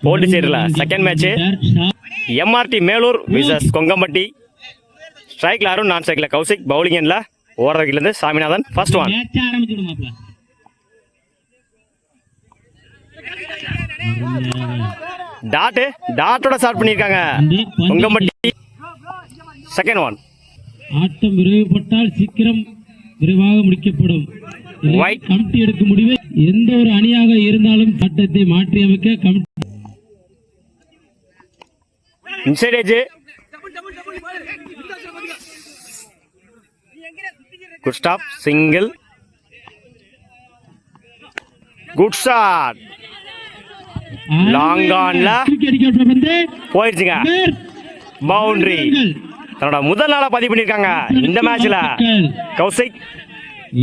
போல்டிச்சேரியில் second match MRT Melur versus Kongampatti. ஸ்ட்ரைக்கில் அருண், நான் ஸ்ட்ரைக்கில் கௌசிக், பவுலிங் எண்ணில் ஓவர்லேருந்து சாமிநாதன். ஃபர்ஸ்ட் ஒன் டாட்டோட ஸ்டார்ட் பண்ணியிருக்காங்க கொங்கம்பட்டி. செகண்ட் ஒன் ஆட்டம் விரைவுபட்டால் சீக்கிரம் விரைவாக முடிக்கப்படும். கமிட்டி எடுக்கும் முடிவு எந்த ஒரு அணியாக இருந்தாலும் சட்டத்தை மாற்றியமைக்க committee. Inside edge, good stop, single, good shot, long ஆன்ல போயிடுச்சுங்க, பவுண்டரி. தன்னோட முதல் நாளா பதிவு பண்ணிருக்காங்க இந்த மேட்ச்ல கௌசிக்.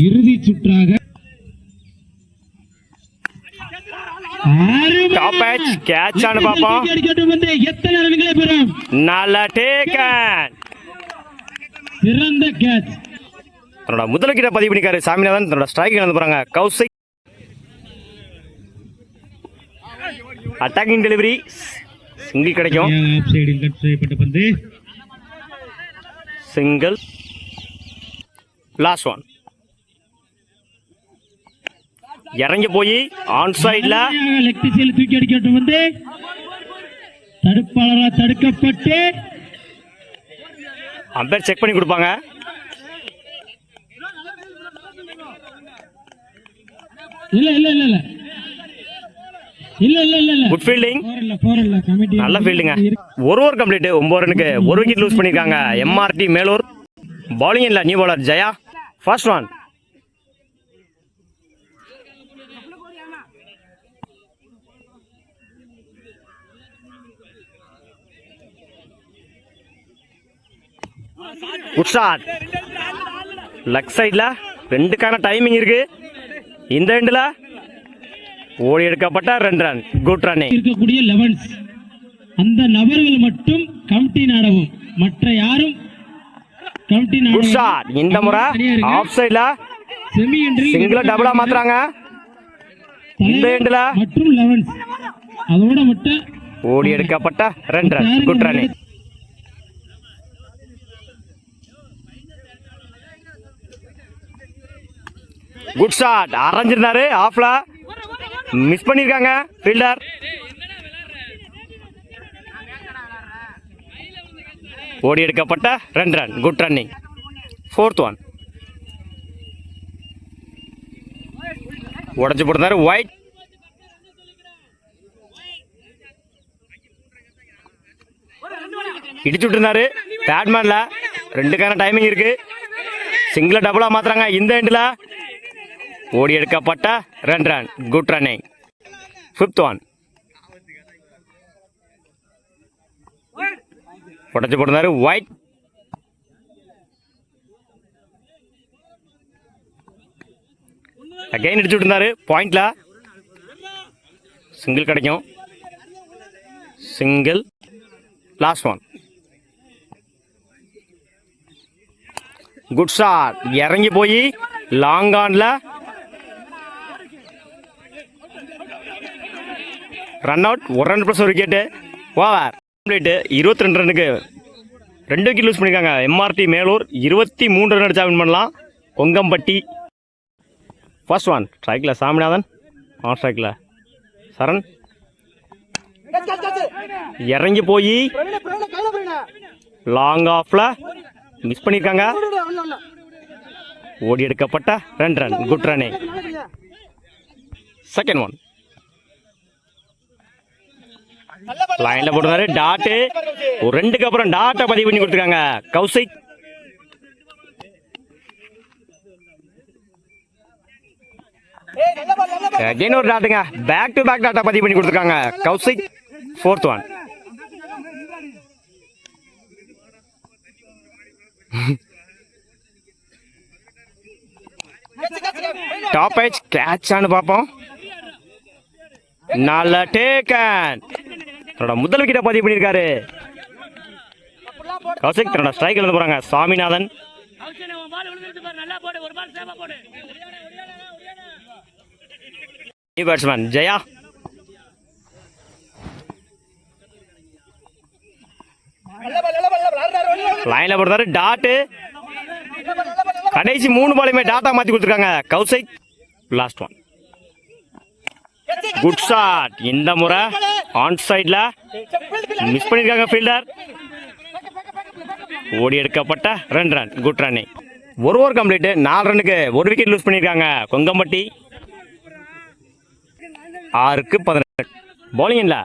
இறுதி சுற்றாக டாப் எட்ஜ் கேட்ச் ஆன பாப்போம். நல்ல டேக்கன், சிறந்த கேட்ச். தன்னோட முதல் கிட்ட பதிவு பண்ணிருக்காரு சாமிநாதன். தன்னோட ஸ்ட்ரைக் நடந்து போறாங்க கௌசிக். அட்டாக்கிங் டெலிவரி, சிங்கிள் கிடைக்கும், சிங்கிள். லாஸ்ட் ஒன் இறங்கி போய் ஆன் சைட்ல லெக் திசையில் தூக்கி அடிக்கட்டும் வந்து தடுப்பாளரால் தடுக்கப்பட்டு அம்பேர் செக் பண்ணி கொடுப்பாங்க. இல்ல இல்ல இல்ல இல்ல இல்ல இல்ல இல்ல இல்ல குட் ஃபீல்டிங், கமிட்டி நல்ல ஃபீல்டிங்க. ஒரு ஓவர் கம்ப்ளீட், 9 ரனுக்கு ஒரு விக்கெட் லூஸ் பண்ணிருக்காங்க எம்ஆர்டி மேலூர். பவுலிங் இல்ல new bowler Jaya. First one good shot, leg சைட்ல ரெண்டுக்கான டைமிங் இருக்கு. இந்த எண்ட்ல ஓடி எடுக்கப்பட்ட 2 ரன், குட் ரன்னிங். இருக்கக்கூடிய 11 அந்த நபர்கள் மட்டும் கமிட்டி நாடவும், மற்ற யாரும் கமிட்டி நாடவும். குட் ஷாட், இந்த முறை ஆஃப் சைட்ல செமி என்ட்ரி சிங்கிளா டபுளா மாத்துறாங்க. இந்த எண்ட்ல மற்றும் 11 அதோட மட்டும் ஓடி எடுக்கப்பட்ட 2 run, good running. Good shot, அரைஞ்சிருந்தாரு ஆஃப்ல, மிஸ் பண்ணிருக்காங்க ஃபீல்டர். ஓடி எடுக்கப்பட்ட 2 run, good running. Fourth one உடச்சு போட்டாரு ஒயிட். இடிச்சு விட்டுருந்தாரு பேட்மேன்ல, ரெண்டுக்கான டைமிங் இருக்கு. சிங்கிளா டபுளா மாத்துறாங்க. இந்த எண்ட்ல ஓடி எடுக்கப்பட்ட 2 run, good running. Fifth one உடச்சு போட்டாரு ஒயிட். அகைன் அடிச்சு விட்டுருந்தாரு பாயிண்ட்ல, சிங்கிள் கிடைக்கும், single. Last one good shot, இறங்கி போய் லாங் ஆன்ல run out. 1 run plus 1 wicket. Over complete. 22 ரனுக்கு 2 விக்கெட் லூஸ் பண்ணியிருக்காங்க எம்ஆர்டி மேலூர். 23 ரன் அடிச்சா வின் பண்ணலாம் கொங்கம்பட்டி. ஃபர்ஸ்ட் ஒன் ஸ்ட்ரைக்கில் சாமிநாதன், ஆன் ஸ்ட்ரைக்கில் சரண். இறங்கி போய் லாங் ஆஃப்ல மிஸ் பண்ணியிருக்காங்க. ஓடி எடுக்கப்பட்ட 2 run, good running. Second one லைன்ல போட்டுருந்தாரு டாட்டு. ஒரு 2க்கு அப்புறம் டாட்டை பதிவு பண்ணி கொடுத்துருக்காங்க கௌசிக். அகைன் ஒரு டாட்டுங்க, பேக் டு பேக் டாட்டா பதிவு பண்ணி கொடுத்துருக்காங்க Kaushik. Fourth one top edge catch ஆனு பார்ப்போம். நல்ல டேக்கன், தன்னோட முதல் விக்கெட்டை பதிவு பண்ணியிருக்காரு கௌசிக். தன்னோட ஸ்ட்ரைக்கில் இருந்து போறாங்க சாமிநாதன். New batsman Jaya. லைன்ல போடுறாரு டாட்டு. கடைசி 3 பாலுமே டாட்டா மாத்தி கொடுத்துருக்காங்க Kaushik. Last one good shot. இந்த முறை ஆன் சைட்ல மிஸ் பண்ணிருக்காங்க ஃபீல்டர். ஓடி எடுக்கப்பட்ட 2 ரன். Good running. ஒரு ஓவர் கம்ப்ளீட். 4 ரன்னுக்கு 1 விக்கெட் லூஸ் பண்ணியிருக்காங்க கொங்கம்பட்டி. 6க்கு 18. பவுலிங் இல்ல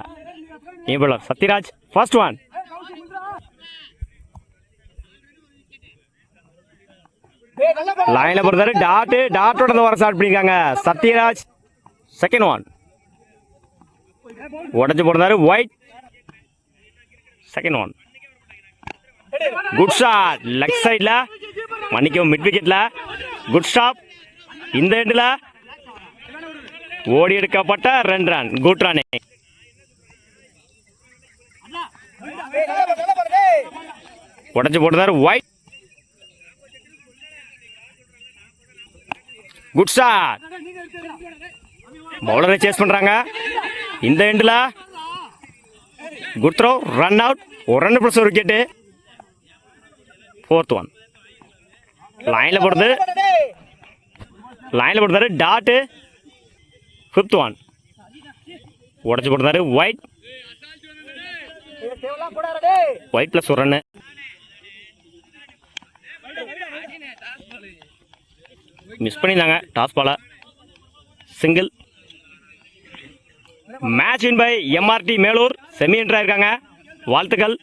இவ்வளோ சத்யராஜ். ஃபர்ஸ்ட் ஒன் லைன்ல போடுறாரு டாட்டு. டாட்டோட வர ஸ்டார்ட் பண்ணிருக்காங்க சத்யராஜ். செகண்ட் ஒன் உடச்சு போடுறாரு wide. Second one good shot. Leg சைட்ல மன்னிக்கவும் மிட் விக்கெட்ல. Good stop. இந்த எண்டில் ஓடி எடுக்கப்பட்ட 2 ரன். Good running. உடச்சு போடுறாரு ஒயிட். Good shot. பவுலரை சேஸ் பண்றாங்க. இந்த எண்டில் good throw. Run out. 1 run plus 1 wicket. Fourth one லைன்ல போடுறாரு டாட்டு. ஃபிஃப்த் ஒன் உடச்சு போடுறாரு wide. Wide plus 1 run. Miss பண்ணியிருந்தாங்க டாஸ் பால. Single. Match win by MRT Melur. Semi என்ட்ரா இருக்காங்க. வாழ்த்துக்கள்.